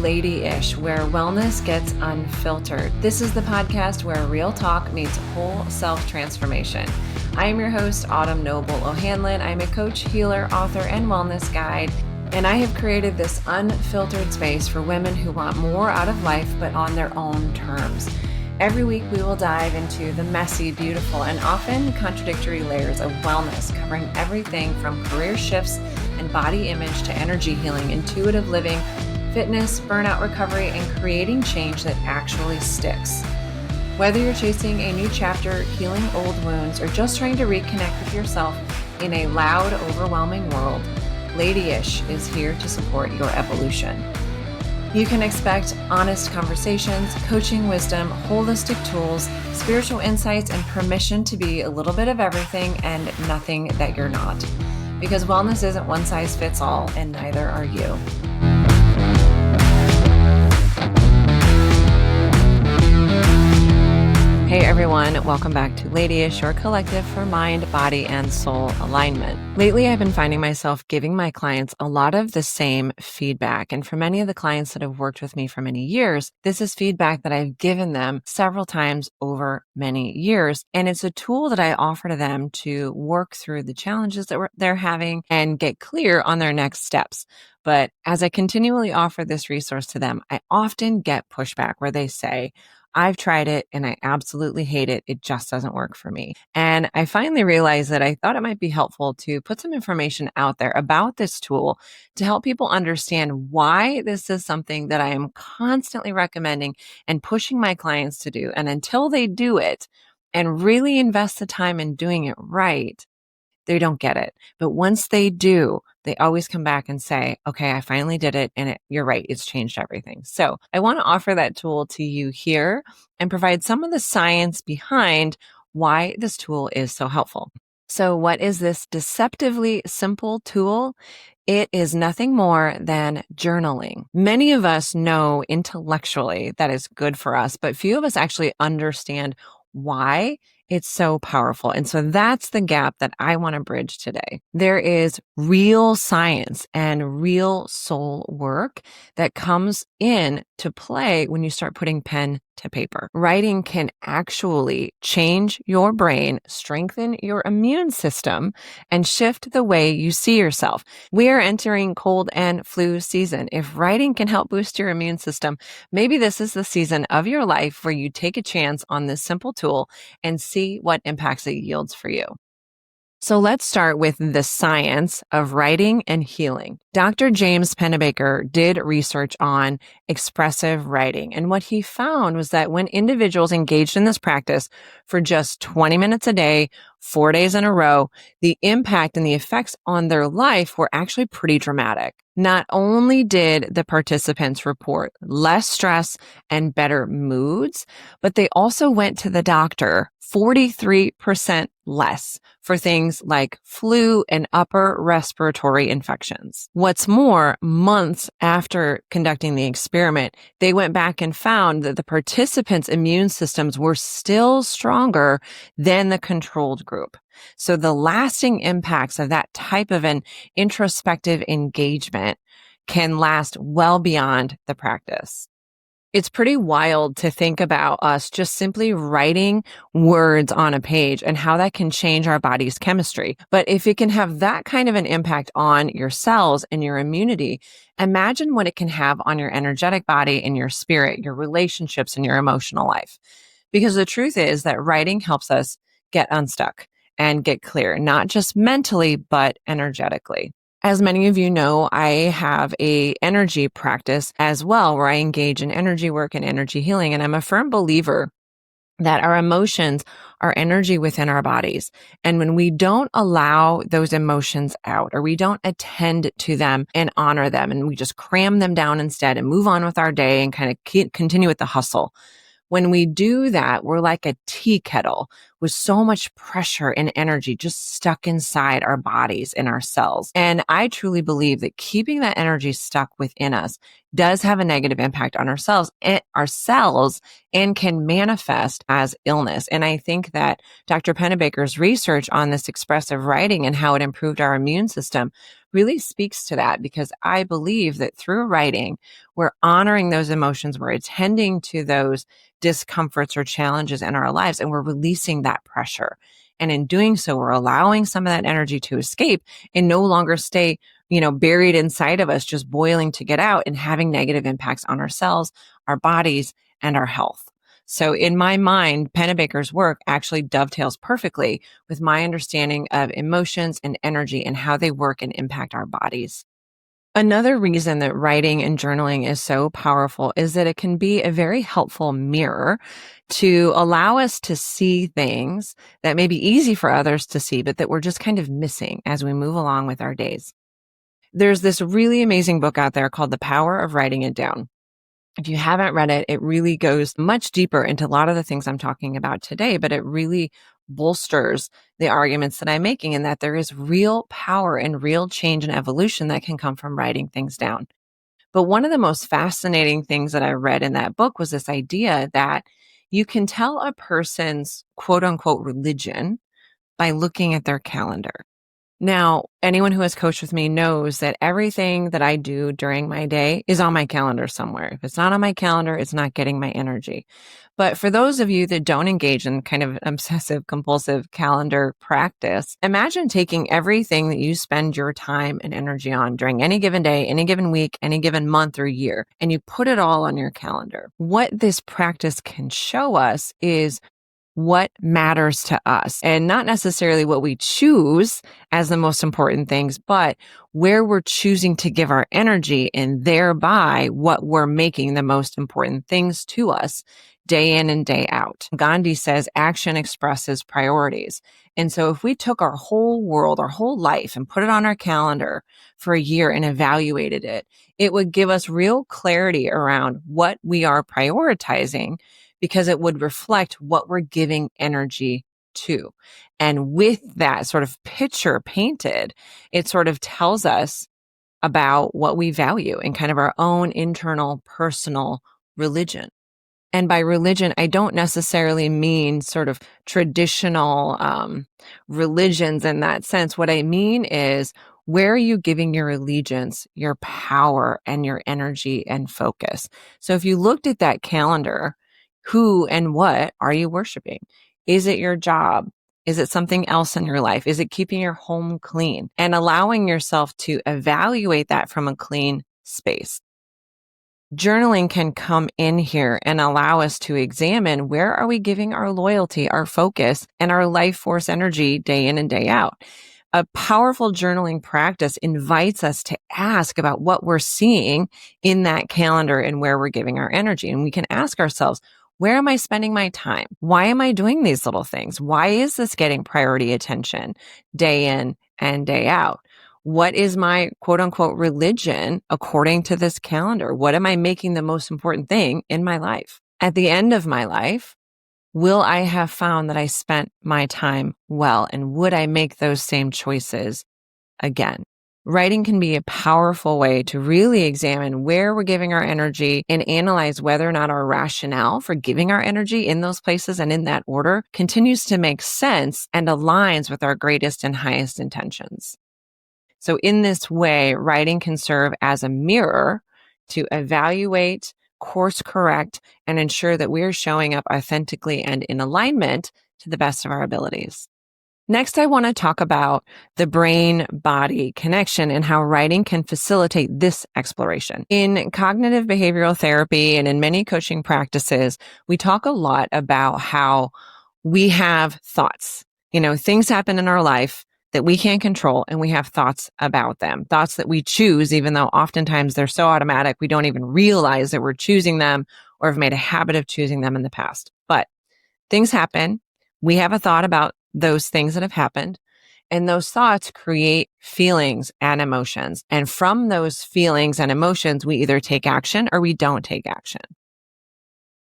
Lady-ish, where wellness gets unfiltered. This is the podcast where real talk meets whole self-transformation. I am your host, Autumn Noble O'Hanlon. I'm a coach, healer, author, and wellness guide, and I have created this unfiltered space for women who want more out of life, but on their own terms. Every week, we will dive into the messy, beautiful, and often contradictory layers of wellness, covering everything from career shifts and body image to energy healing, intuitive living, fitness, burnout recovery, and creating change that actually sticks. Whether you're chasing a new chapter, healing old wounds, or just trying to reconnect with yourself in a loud, overwhelming world, Lady-ish is here to support your evolution. You can expect honest conversations, coaching wisdom, holistic tools, spiritual insights, and permission to be a little bit of everything and nothing that you're not. Because wellness isn't one size fits all, and neither are you. Hey everyone, welcome back to Lady-ish, your collective for mind, body, and soul alignment. Lately, I've been finding myself giving my clients a lot of the same feedback. And for many of the clients that have worked with me for many years, this is feedback that I've given them several times over many years. And it's a tool that I offer to them to work through the challenges that they're having and get clear on their next steps. But as I continually offer this resource to them, I often get pushback where they say, I've tried it and I absolutely hate it. It just doesn't work for me. And I finally realized that I thought it might be helpful to put some information out there about this tool to help people understand why this is something that I am constantly recommending and pushing my clients to do. And until they do it and really invest the time in doing it right, they don't get it. But once they do, they always come back and say, okay, I finally did it. And you're right, it's changed everything. So I want to offer that tool to you here and provide some of the science behind why this tool is so helpful. So what is this deceptively simple tool? It is nothing more than journaling. Many of us know intellectually that is good for us, but few of us actually understand why it's so powerful. And so that's the gap that I want to bridge today. There is real science and real soul work that comes in to play when you start putting pen to paper. Writing can actually change your brain, strengthen your immune system, and shift the way you see yourself. We are entering cold and flu season. If writing can help boost your immune system, maybe this is the season of your life where you take a chance on this simple tool and see what impacts it yields for you. So let's start with the science of writing and healing. Dr. James Pennebaker did research on expressive writing. And what he found was that when individuals engaged in this practice for just 20 minutes a day, 4 days in a row, the impact and the effects on their life were actually pretty dramatic. Not only did the participants report less stress and better moods, but they also went to the doctor 43% less for things like flu and upper respiratory infections. What's more, months after conducting the experiment, they went back and found that the participants' immune systems were still stronger than the controlled group. So the lasting impacts of that type of an introspective engagement can last well beyond the practice. It's pretty wild to think about us just simply writing words on a page and how that can change our body's chemistry. But if it can have that kind of an impact on your cells and your immunity, imagine what it can have on your energetic body and your spirit, your relationships, and your emotional life. Because the truth is that writing helps us get unstuck and get clear, not just mentally, but energetically. As many of you know, I have a energy practice as well where I engage in energy work and energy healing. And I'm a firm believer that our emotions are energy within our bodies. And when we don't allow those emotions out or we don't attend to them and honor them and we just cram them down instead and move on with our day and kind of continue with the hustle, when we do that, we're like a tea kettle with so much pressure and energy just stuck inside our bodies and our cells. And I truly believe that keeping that energy stuck within us does have a negative impact on ourselves and can manifest as illness. And I think that Dr. Pennebaker's research on this expressive writing and how it improved our immune system really speaks to that, because I believe that through writing, we're honoring those emotions, we're attending to those discomforts or challenges in our lives, and we're releasing that pressure. And in doing so, we're allowing some of that energy to escape and no longer stay, buried inside of us, just boiling to get out and having negative impacts on ourselves, our bodies, and our health. So in my mind, Pennebaker's work actually dovetails perfectly with my understanding of emotions and energy and how they work and impact our bodies. Another reason that writing and journaling is so powerful is that it can be a very helpful mirror to allow us to see things that may be easy for others to see, but that we're just kind of missing as we move along with our days. There's this really amazing book out there called The Power of Writing It Down. If you haven't read it, it really goes much deeper into a lot of the things I'm talking about today, but it really bolsters the arguments that I'm making, and that there is real power and real change and evolution that can come from writing things down. But one of the most fascinating things that I read in that book was this idea that you can tell a person's quote unquote religion by looking at their calendar. Now, anyone who has coached with me knows that everything that I do during my day is on my calendar somewhere. If it's not on my calendar, it's not getting my energy. But for those of you that don't engage in kind of obsessive compulsive calendar practice, imagine taking everything that you spend your time and energy on during any given day, any given week, any given month or year, and you put it all on your calendar. What this practice can show us is what matters to us, and not necessarily what we choose as the most important things, but where we're choosing to give our energy, and thereby what we're making the most important things to us day in and day out. Gandhi says action expresses priorities. And so if we took our whole world, our whole life, and put it on our calendar for a year and evaluated it, it would give us real clarity around what we are prioritizing, because it would reflect what we're giving energy to. And with that sort of picture painted, it sort of tells us about what we value and kind of our own internal personal religion. And by religion, I don't necessarily mean sort of traditional religions in that sense. What I mean is, where are you giving your allegiance, your power, and your energy and focus? So if you looked at that calendar, who and what are you worshiping? Is it your job? Is it something else in your life? Is it keeping your home clean? And allowing yourself to evaluate that from a clean space. Journaling can come in here and allow us to examine, where are we giving our loyalty, our focus, and our life force energy day in and day out. A powerful journaling practice invites us to ask about what we're seeing in that calendar and where we're giving our energy. And we can ask ourselves, where am I spending my time? Why am I doing these little things? Why is this getting priority attention day in and day out? What is my quote unquote religion according to this calendar? What am I making the most important thing in my life? At the end of my life, will I have found that I spent my time well? And would I make those same choices again? Writing can be a powerful way to really examine where we're giving our energy and analyze whether or not our rationale for giving our energy in those places and in that order continues to make sense and aligns with our greatest and highest intentions. So in this way, writing can serve as a mirror to evaluate, course correct, and ensure that we are showing up authentically and in alignment to the best of our abilities. Next, I want to talk about the brain-body connection and how writing can facilitate this exploration. In cognitive behavioral therapy and in many coaching practices, we talk a lot about how we have thoughts. Things happen in our life that we can't control, and we have thoughts about them, thoughts that we choose, even though oftentimes they're so automatic, we don't even realize that we're choosing them or have made a habit of choosing them in the past. But things happen. We have a thought about those things that have happened, and those thoughts create feelings and emotions. And from those feelings and emotions, we either take action or we don't take action.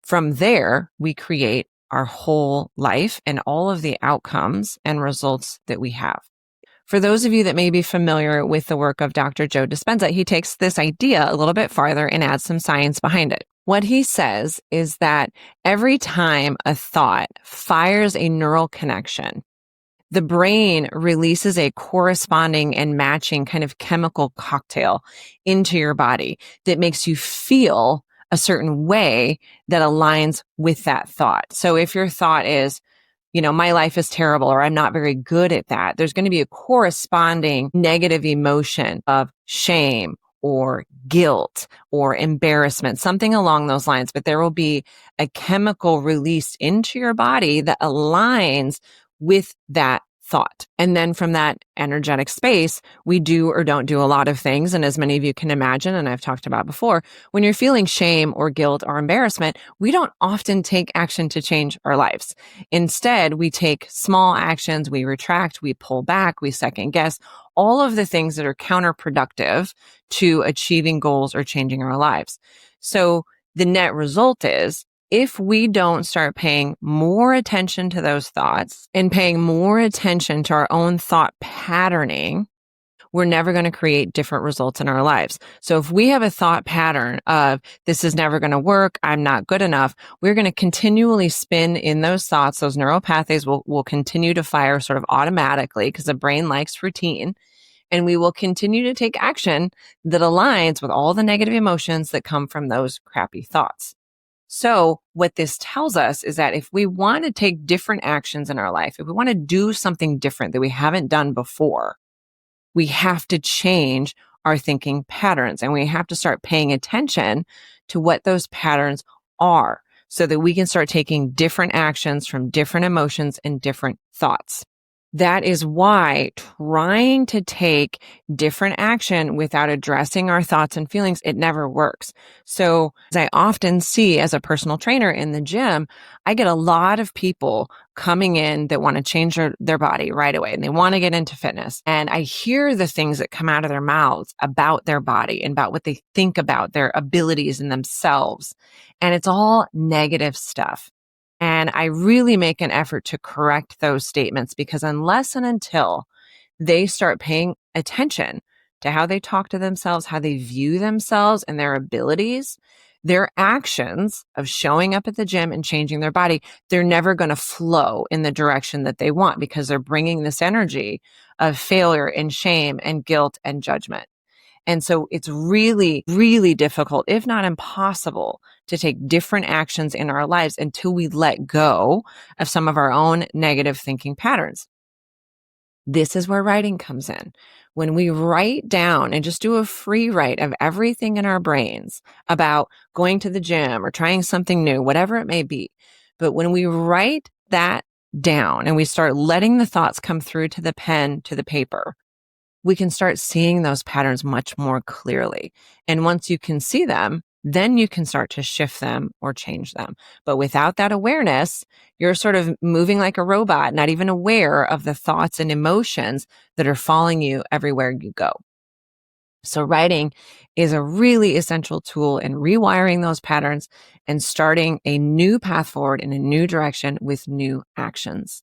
From there, we create our whole life and all of the outcomes and results that we have. For those of you that may be familiar with the work of Dr. Joe Dispenza, he takes this idea a little bit farther and adds some science behind it. What he says is that every time a thought fires a neural connection, the brain releases a corresponding and matching kind of chemical cocktail into your body that makes you feel a certain way that aligns with that thought. So if your thought is, my life is terrible, or I'm not very good at that, there's going to be a corresponding negative emotion of shame or guilt or embarrassment, something along those lines. But there will be a chemical released into your body that aligns with that thought. And then from that energetic space, we do or don't do a lot of things. And as many of you can imagine, and I've talked about before, when you're feeling shame or guilt or embarrassment, we don't often take action to change our lives. Instead, we take small actions, we retract, we pull back, we second guess, all of the things that are counterproductive to achieving goals or changing our lives. So the net result is, if we don't start paying more attention to those thoughts and paying more attention to our own thought patterning, we're never going to create different results in our lives. So if we have a thought pattern of this is never going to work, I'm not good enough, we're going to continually spin in those thoughts. Those neural pathways will continue to fire sort of automatically because the brain likes routine. And we will continue to take action that aligns with all the negative emotions that come from those crappy thoughts. So what this tells us is that if we want to take different actions in our life, if we want to do something different that we haven't done before, we have to change our thinking patterns, and we have to start paying attention to what those patterns are so that we can start taking different actions from different emotions and different thoughts. That is why trying to take different action without addressing our thoughts and feelings, it never works. So as I often see as a personal trainer in the gym, I get a lot of people coming in that want to change their body right away, and they want to get into fitness. And I hear the things that come out of their mouths about their body and about what they think about their abilities and themselves. And it's all negative stuff. And I really make an effort to correct those statements, because unless and until they start paying attention to how they talk to themselves, how they view themselves and their abilities, their actions of showing up at the gym and changing their body, they're never going to flow in the direction that they want, because they're bringing this energy of failure and shame and guilt and judgment. And so it's really, really difficult, if not impossible, to take different actions in our lives until we let go of some of our own negative thinking patterns. This is where writing comes in. When we write down and just do a free write of everything in our brains about going to the gym or trying something new, whatever it may be. But when we write that down and we start letting the thoughts come through to the pen, to the paper, we can start seeing those patterns much more clearly. And once you can see them, then you can start to shift them or change them. But without that awareness, you're sort of moving like a robot, not even aware of the thoughts and emotions that are following you everywhere you go. So writing is a really essential tool in rewiring those patterns and starting a new path forward in a new direction with new actions.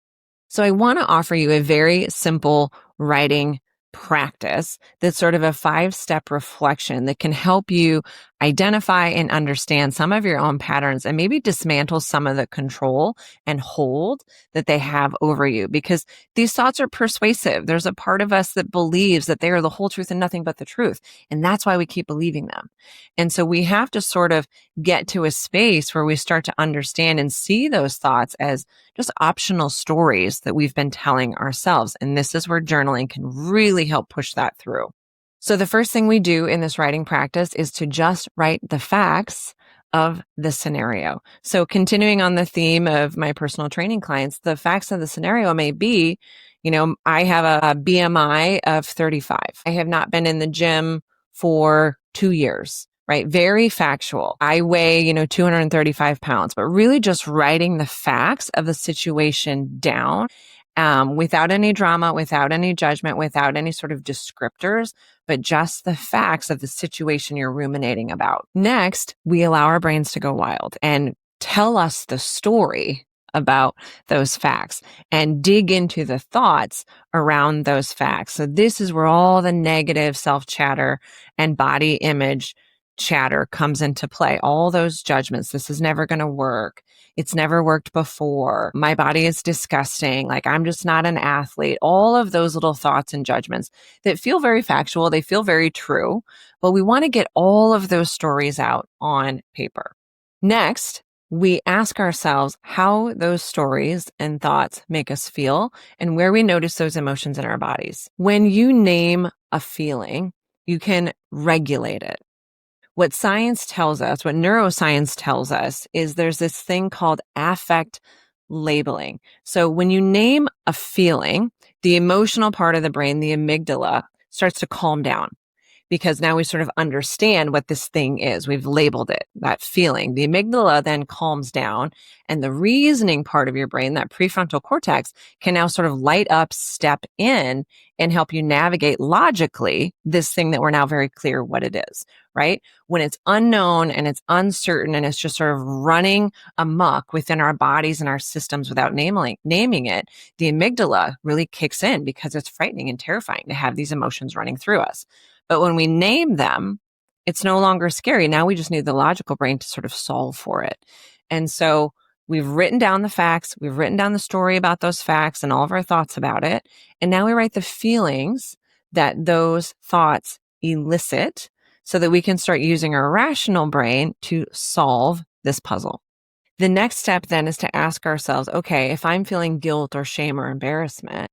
So I want to offer you a very simple writing practice that's sort of a 5-step reflection that can help you identify and understand some of your own patterns and maybe dismantle some of the control and hold that they have over you, because these thoughts are persuasive. There's a part of us that believes that they are the whole truth and nothing but the truth. And that's why we keep believing them. And so we have to sort of get to a space where we start to understand and see those thoughts as just optional stories that we've been telling ourselves. And this is where journaling can really help push that through. So the first thing we do in this writing practice is to just write the facts of the scenario. So continuing on the theme of my personal training clients, the facts of the scenario may be, I have a BMI of 35. I have not been in the gym for 2 years. Right? Very factual. I weigh, 235 pounds, but really just writing the facts of the situation down, without any drama, without any judgment, without any sort of descriptors, but just the facts of the situation you're ruminating about. Next, we allow our brains to go wild and tell us the story about those facts and dig into the thoughts around those facts. So this is where all the negative self-chatter and body image chatter comes into play. All those judgments. This is never going to work. It's never worked before. My body is disgusting. Like, I'm just not an athlete. All of those little thoughts and judgments that feel very factual. They feel very true, but we want to get all of those stories out on paper. Next, we ask ourselves how those stories and thoughts make us feel and where we notice those emotions in our bodies. When you name a feeling, you can regulate it. What science tells us, what neuroscience tells us, is there's this thing called affect labeling. So when you name a feeling, the emotional part of the brain, the amygdala, starts to calm down, because now we sort of understand what this thing is. We've labeled it, that feeling. The amygdala then calms down, and the reasoning part of your brain, that prefrontal cortex, can now sort of light up, step in, and help you navigate logically this thing that we're now very clear what it is, right? When it's unknown and it's uncertain and it's just sort of running amok within our bodies and our systems without naming it, the amygdala really kicks in because it's frightening and terrifying to have these emotions running through us. But when we name them, it's no longer scary. Now we just need the logical brain to sort of solve for it. And so we've written down the facts. We've written down the story about those facts and all of our thoughts about it. And now we write the feelings that those thoughts elicit so that we can start using our rational brain to solve this puzzle. The next step then is to ask ourselves, okay, if I'm feeling guilt or shame or embarrassment,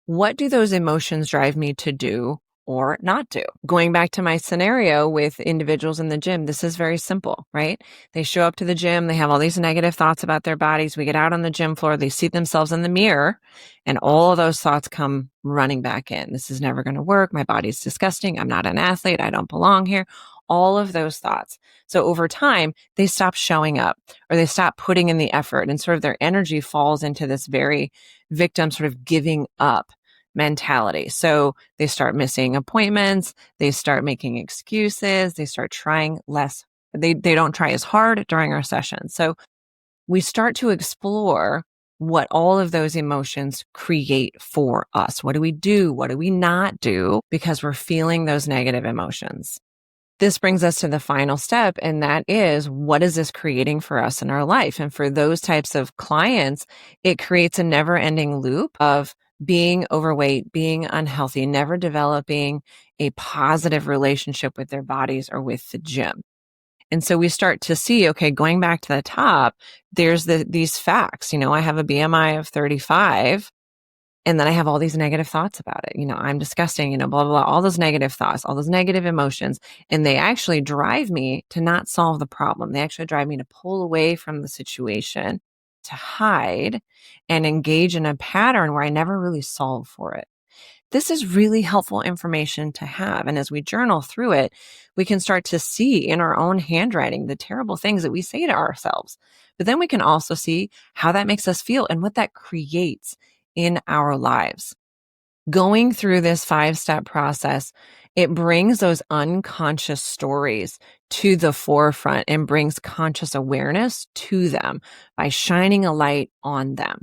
what do those emotions drive me to do or not do? Going back to my scenario with individuals in the gym, this is very simple, right? They show up to the gym, they have all these negative thoughts about their bodies. We get out on the gym floor, they see themselves in the mirror, and all of those thoughts come running back in. This is never going to work. My body's disgusting. I'm not an athlete. I don't belong here. All of those thoughts. So over time, they stop showing up, or they stop putting in the effort, and sort of their energy falls into this very victim sort of giving up mentality. So they start missing appointments, they start making excuses, they start trying less. They don't try as hard during our sessions. So we start to explore what all of those emotions create for us. What do we do? What do we not do? Because we're feeling those negative emotions. This brings us to the final step, and that is, what is this creating for us in our life? And for those types of clients, it creates a never-ending loop of being overweight, being unhealthy, never developing a positive relationship with their bodies or with the gym. And so we start to see, okay, going back to the top, there's these facts. I have a BMI of 35. And then I have all these negative thoughts about it. I'm disgusting, blah, blah, blah, all those negative thoughts, all those negative emotions. And they actually drive me to not solve the problem. They actually drive me to pull away from the situation, to hide and engage in a pattern where I never really solve for it. This is really helpful information to have. And as we journal through it, we can start to see in our own handwriting the terrible things that we say to ourselves. But then we can also see how that makes us feel and what that creates in our lives. Going through this 5-step process, it brings those unconscious stories to the forefront and brings conscious awareness to them by shining a light on them.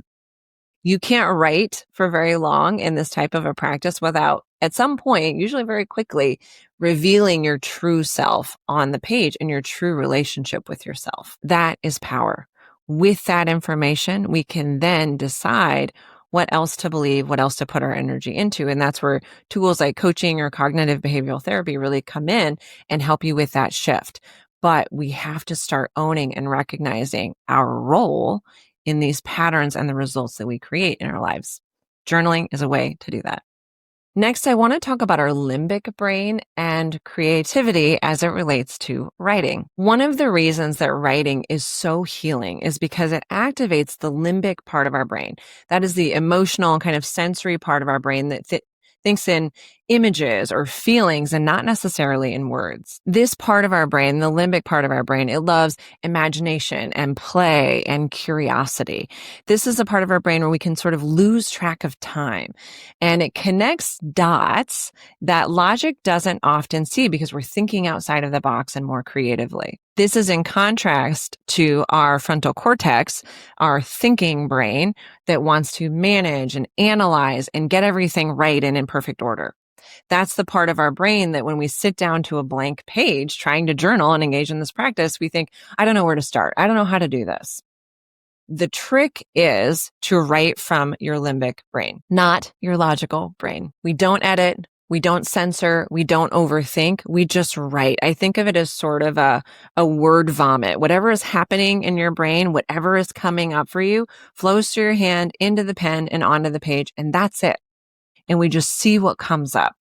You can't write for very long in this type of a practice without, at some point, usually very quickly, revealing your true self on the page and your true relationship with yourself. That is power. With that information, we can then decide what else to believe, what else to put our energy into. And that's where tools like coaching or cognitive behavioral therapy really come in and help you with that shift. But we have to start owning and recognizing our role in these patterns and the results that we create in our lives. Journaling is a way to do that. Next, I want to talk about our limbic brain and creativity as it relates to writing. One of the reasons that writing is so healing is because it activates the limbic part of our brain. That is the emotional kind of sensory part of our brain that thinks in images or feelings and not necessarily in words. This part of our brain, the limbic part of our brain, it loves imagination and play and curiosity. This is a part of our brain where we can sort of lose track of time, and it connects dots that logic doesn't often see because we're thinking outside of the box and more creatively. This is in contrast to our frontal cortex, our thinking brain that wants to manage and analyze and get everything right and in perfect order. That's the part of our brain that when we sit down to a blank page trying to journal and engage in this practice, we think, I don't know where to start. I don't know how to do this. The trick is to write from your limbic brain, not your logical brain. We don't edit. We don't censor. We don't overthink. We just write. I think of it as sort of a word vomit. Whatever is happening in your brain, whatever is coming up for you, flows through your hand into the pen and onto the page, and that's it. And we just see what comes up.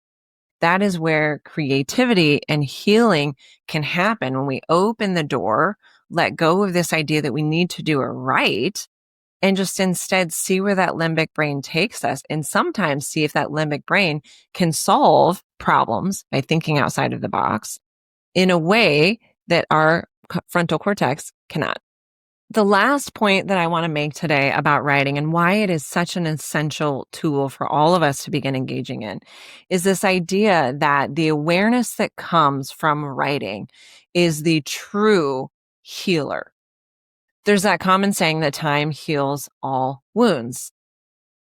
That is where creativity and healing can happen when we open the door, let go of this idea that we need to do it right, and just instead see where that limbic brain takes us. And sometimes see if that limbic brain can solve problems by thinking outside of the box in a way that our frontal cortex cannot. The last point that I want to make today about writing and why it is such an essential tool for all of us to begin engaging in is this idea that the awareness that comes from writing is the true healer. There's that common saying that time heals all wounds.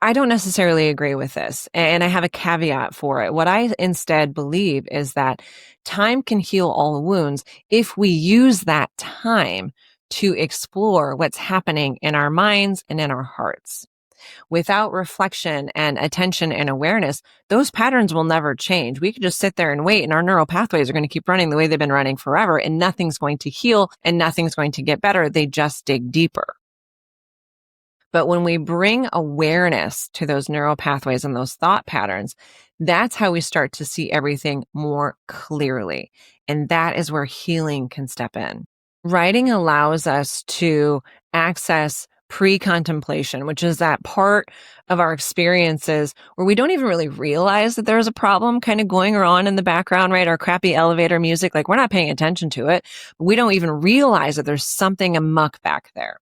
I don't necessarily agree with this, and I have a caveat for it. What I instead believe is that time can heal all wounds if we use that time to explore what's happening in our minds and in our hearts. Without reflection and attention and awareness, those patterns will never change. We could just sit there and wait, and our neural pathways are going to keep running the way they've been running forever, and nothing's going to heal and nothing's going to get better. They just dig deeper. But when we bring awareness to those neural pathways and those thought patterns, that's how we start to see everything more clearly. And that is where healing can step in. Writing allows us to access pre-contemplation, which is that part of our experiences where we don't even really realize that there's a problem kind of going on in the background, right? Our crappy elevator music, like we're not paying attention to it. We don't even realize that there's something amuck back there.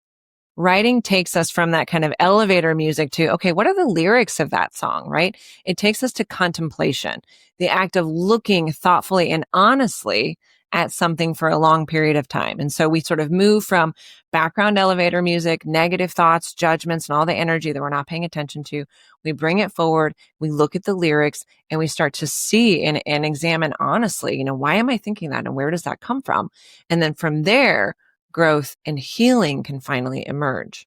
Writing takes us from that kind of elevator music to, okay, what are the lyrics of that song, right? It takes us to contemplation, the act of looking thoughtfully and honestly at something for a long period of time. And so we sort of move from background elevator music, negative thoughts, judgments, and all the energy that we're not paying attention to. We bring it forward, we look at the lyrics, and we start to see and examine honestly, why am I thinking that and where does that come from? And then from there, growth and healing can finally emerge.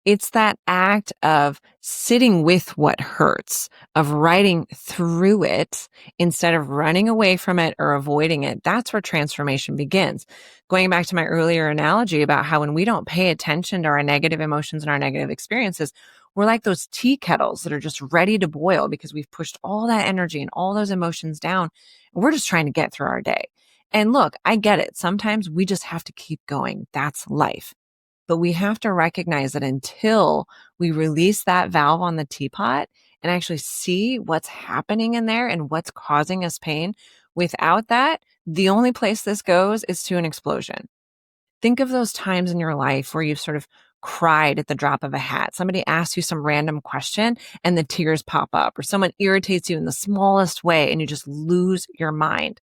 It's that act of sitting with what hurts, of writing through it instead of running away from it or avoiding it. That's where transformation begins. Going back to my earlier analogy about how when we don't pay attention to our negative emotions and our negative experiences, we're like those tea kettles that are just ready to boil because we've pushed all that energy and all those emotions down. And we're just trying to get through our day. And look, I get it. Sometimes we just have to keep going. That's life. But we have to recognize that until we release that valve on the teapot and actually see what's happening in there and what's causing us pain, without that, the only place this goes is to an explosion. Think of those times in your life where you've sort of cried at the drop of a hat. Somebody asks you some random question and the tears pop up, or someone irritates you in the smallest way and you just lose your mind.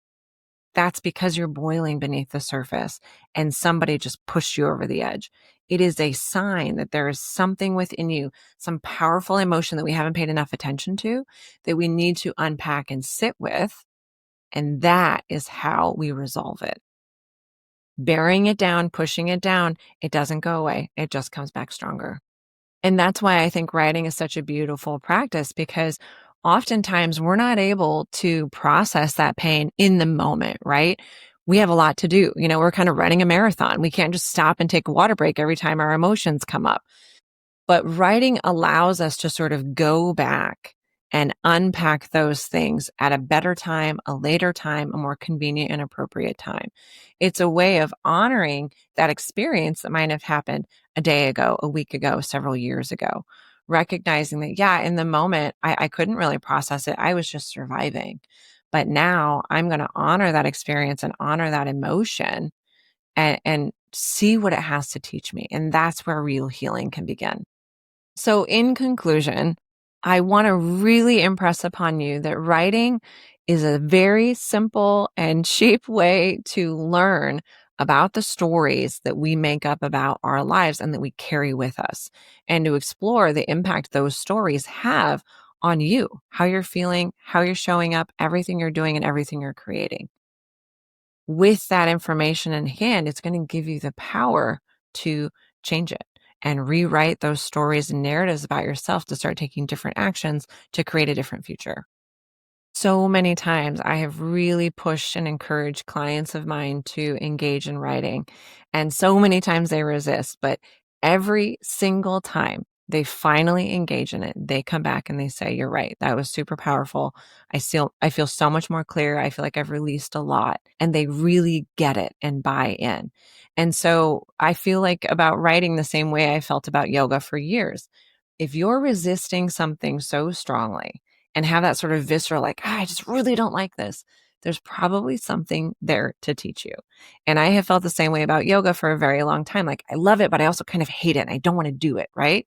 That's because you're boiling beneath the surface and somebody just pushed you over the edge. It is a sign that there is something within you, some powerful emotion that we haven't paid enough attention to, that we need to unpack and sit with. And that is how we resolve it. Burying it down, pushing it down, it doesn't go away. It just comes back stronger. And that's why I think writing is such a beautiful practice, because oftentimes we're not able to process that pain in the moment, right? We have a lot to do. We're kind of running a marathon. We can't just stop and take a water break every time our emotions come up. But writing allows us to sort of go back and unpack those things at a better time, a later time, a more convenient and appropriate time. It's a way of honoring that experience that might have happened a day ago, a week ago, several years ago. recognizing that, yeah, in the moment, I couldn't really process it. I was just surviving. But now I'm going to honor that experience and honor that emotion and see what it has to teach me. And that's where real healing can begin. So, in conclusion, I want to really impress upon you that writing is a very simple and cheap way to learn about the stories that we make up about our lives and that we carry with us, and to explore the impact those stories have on you, how you're feeling, how you're showing up, everything you're doing, and everything you're creating. With that information in hand, it's going to give you the power to change it and rewrite those stories and narratives about yourself to start taking different actions to create a different future. So many times I have really pushed and encouraged clients of mine to engage in writing. And so many times they resist, but every single time they finally engage in it, they come back and they say, "You're right. That was super powerful. I feel so much more clear. I feel like I've released a lot." And they really get it and buy in. And so I feel like about writing the same way I felt about yoga for years. If you're resisting something so strongly, and have that sort of visceral, like, I just really don't like this, there's probably something there to teach you. And I have felt the same way about yoga for a very long time. Like, I love it, but I also kind of hate it. And I don't want to do it, right?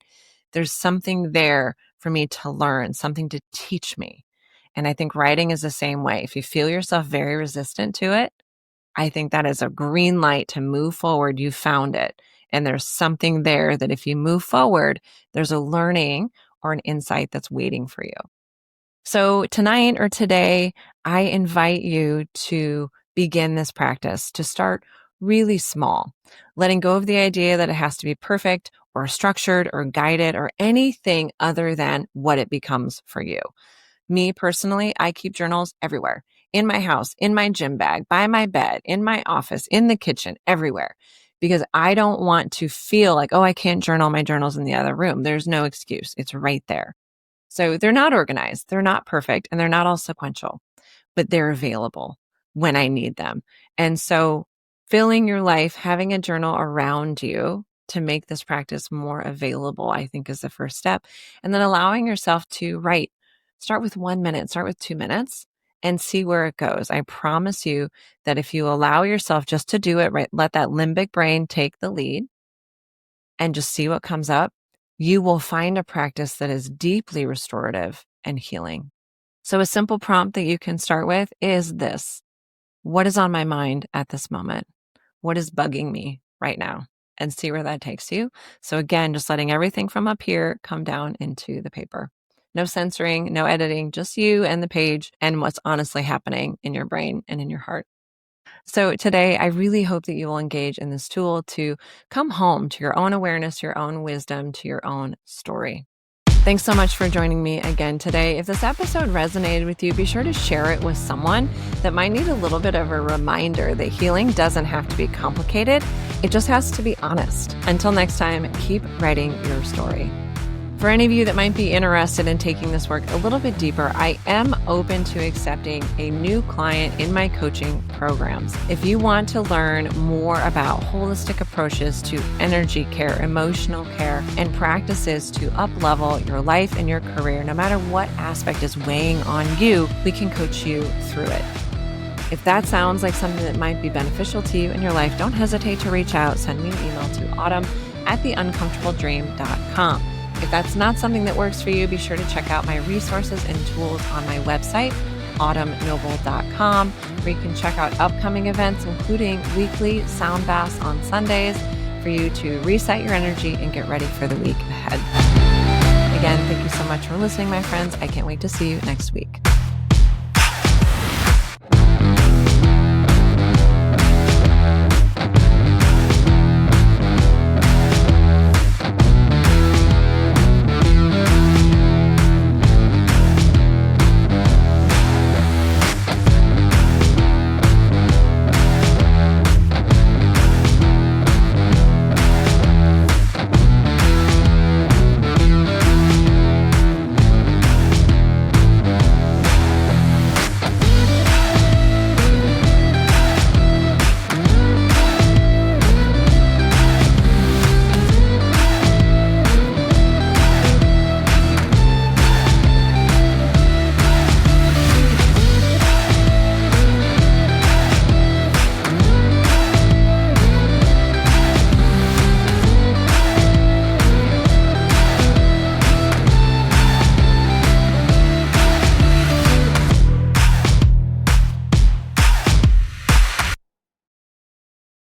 There's something there for me to learn, something to teach me. And I think writing is the same way. If you feel yourself very resistant to it, I think that is a green light to move forward. You found it. And there's something there that if you move forward, there's a learning or an insight that's waiting for you. So tonight or today, I invite you to begin this practice, to start really small, letting go of the idea that it has to be perfect or structured or guided or anything other than what it becomes for you. Me personally, I keep journals everywhere, in my house, in my gym bag, by my bed, in my office, in the kitchen, everywhere, because I don't want to feel like, oh, I can't journal, my journal's in the other room. There's no excuse. It's right there. So they're not organized, they're not perfect, and they're not all sequential, but they're available when I need them. And so filling your life, having a journal around you to make this practice more available, I think is the first step. And then allowing yourself to write. Start with 1 minute, start with 2 minutes and see where it goes. I promise you that if you allow yourself just to do it, right, let that limbic brain take the lead and just see what comes up, you will find a practice that is deeply restorative and healing. So a simple prompt that you can start with is this: what is on my mind at this moment? What is bugging me right now? And see where that takes you. So again, just letting everything from up here come down into the paper. No censoring, no editing, just you and the page and what's honestly happening in your brain and in your heart. So today, I really hope that you will engage in this tool to come home to your own awareness, your own wisdom, to your own story. Thanks so much for joining me again today. If this episode resonated with you, be sure to share it with someone that might need a little bit of a reminder that healing doesn't have to be complicated. It just has to be honest. Until next time, keep writing your story. For any of you that might be interested in taking this work a little bit deeper, I am open to accepting a new client in my coaching programs. If you want to learn more about holistic approaches to energy care, emotional care, and practices to up-level your life and your career, no matter what aspect is weighing on you, we can coach you through it. If that sounds like something that might be beneficial to you in your life, don't hesitate to reach out. Send me an email to autumn@theuncomfortabledream.com. If that's not something that works for you, be sure to check out my resources and tools on my website, autumnnoble.com, where you can check out upcoming events, including weekly sound baths on Sundays, for you to reset your energy and get ready for the week ahead. Again, thank you so much for listening, my friends. I can't wait to see you next week.